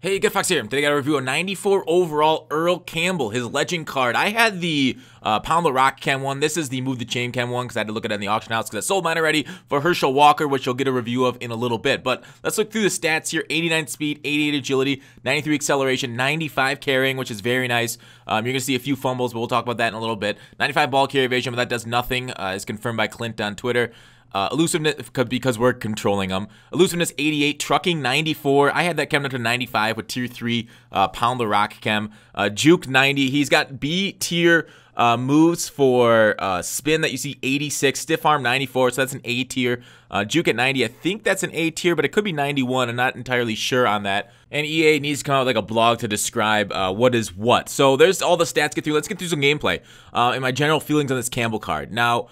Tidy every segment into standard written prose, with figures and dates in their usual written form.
Hey, Good Fox here. Today I got to review a 94 overall Earl Campbell, his legend card. I had the Pound the Rock Chem one. This is the Move the Chain Chem one because I had to look at it in the auction house because I sold mine already for Herschel Walker, which you'll get a review of in a little bit. But let's look through the stats here. 89 speed, 88 agility, 93 acceleration, 95 carrying, which is very nice. You're going to see a few fumbles, but we'll talk about that in a little bit. 95 ball carry evasion, but that does nothing, as confirmed by Clint on Twitter. Elusiveness, because we're controlling them. Elusiveness 88, trucking 94. I had that chem up to 95 with tier 3 Pound the Rock Chem. Juke 90. He's got B tier moves for spin that you see 86. Stiff arm 94, so that's an A tier. Juke at 90. I think that's an A tier, but it could be 91. I'm not entirely sure on that. And EA needs to come out with like a blog to describe what is what. So there's all the stats to get through. Let's get through some gameplay and my general feelings on this Campbell card. Now,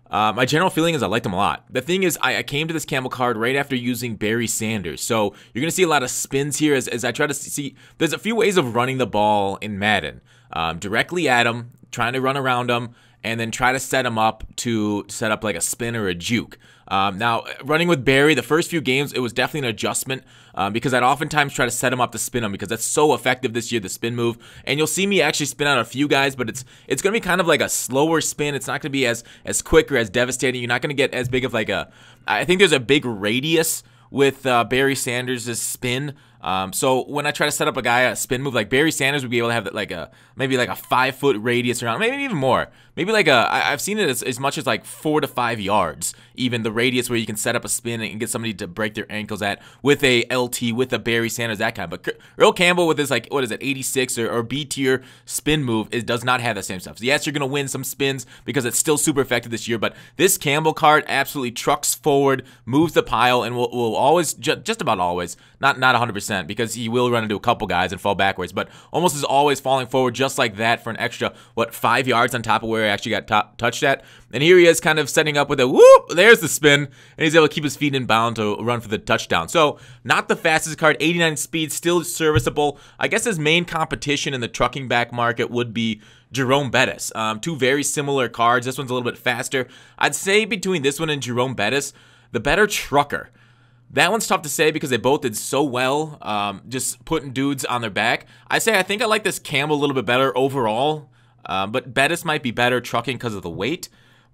my general feeling is I liked him a lot. The thing is, I came to this Campbell card right after using Barry Sanders. So you're going to see a lot of spins here as I try to see. There's a few ways of running the ball in Madden. Directly at him, trying to run around him, and then try to set him up to set up like a spin or a juke. Now, running with Barry, the first few games, it was definitely an adjustment because I'd oftentimes try to set him up to spin him because that's so effective this year, the spin move. And you'll see me actually spin out a few guys, but it's going to be kind of like a slower spin. It's not going to be as quick or as devastating. You're not going to get as big of like a, I think there's a big radius with Barry Sanders' spin. So when I try to set up a spin move, like Barry Sanders would be able to have like maybe like a 5-foot radius around, maybe even more. Maybe like I've seen it as much as like 4 to 5 yards, even the radius where you can set up a spin and get somebody to break their ankles at with a LT, with a Barry Sanders, that kind. But Earl Campbell with his like, what is it, 86 or B tier spin move does not have the same stuff. So yes, you're going to win some spins because it's still super effective this year, but this Campbell card absolutely trucks forward, moves the pile, and will always, just about always, not 100%, because he will run into a couple guys and fall backwards, but almost is always falling forward just like that for an extra, 5 yards on top of where he actually got touched at. And here he is kind of setting up with a whoop, there's the spin, and he's able to keep his feet in bound to run for the touchdown. So not the fastest card, 89 speed, still serviceable. I guess his main competition in the trucking back market would be Jerome Bettis. Two very similar cards. This one's a little bit faster. I'd say between this one and Jerome Bettis, the better trucker. That one's tough to say because they both did so well, just putting dudes on their back. I think I like this Campbell a little bit better overall, but Bettis might be better trucking because of the weight.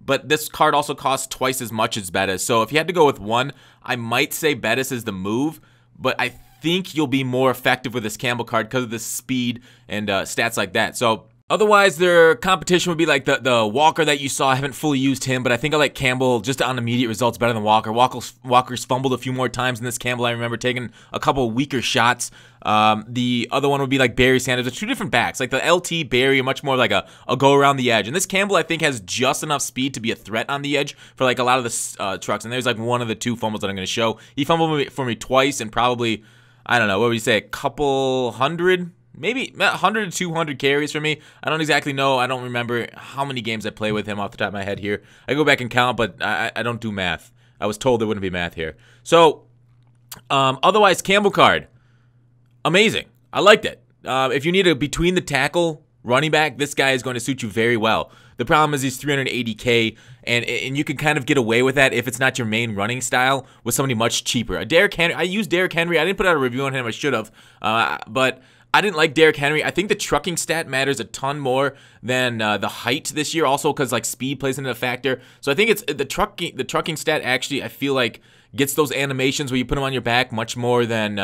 But this card also costs twice as much as Bettis. So if you had to go with one, I might say Bettis is the move, but I think you'll be more effective with this Campbell card because of the speed and stats like that. So otherwise, their competition would be like the Walker that you saw. I haven't fully used him, but I think I like Campbell just on immediate results better than Walker. Walker's fumbled a few more times than this Campbell. I remember taking a couple weaker shots. The other one would be like Barry Sanders. They're two different backs. Like the LT Barry, much more like a go around the edge. And this Campbell, I think, has just enough speed to be a threat on the edge for like a lot of the trucks. And there's like one of the two fumbles that I'm going to show. He fumbled for me twice and probably, I don't know, what would you say, a couple hundred? Maybe 100 to 200 carries for me. I don't exactly know. I don't remember how many games I play with him off the top of my head here. I go back and count, but I don't do math. I was told there wouldn't be math here. So, otherwise, Campbell card, amazing. I liked it. If you need a between the tackle running back, this guy is going to suit you very well. The problem is he's 380K, and you can kind of get away with that if it's not your main running style with somebody much cheaper. Derrick Henry, I used Derrick Henry. I didn't put out a review on him. I should have, but I didn't like Derrick Henry. I think the trucking stat matters a ton more than the height this year, also because like speed plays into a factor. So I think it's the trucking stat actually, I feel like, gets those animations where you put them on your back much more than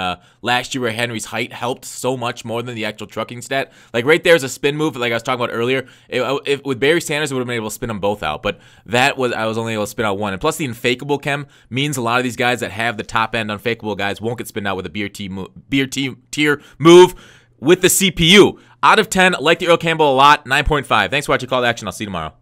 last year where Henry's height helped so much more than the actual trucking stat. Like right there's a spin move like I was talking about earlier. If with Barry Sanders, I would have been able to spin them both out, but I was only able to spin out one. And plus the unfakeable chem means a lot of these guys that have the top end unfakeable guys won't get spin out with a tier move with the CPU. Out of 10, like the Earl Campbell a lot, 9.5. Thanks for watching Call to Action. I'll see you tomorrow.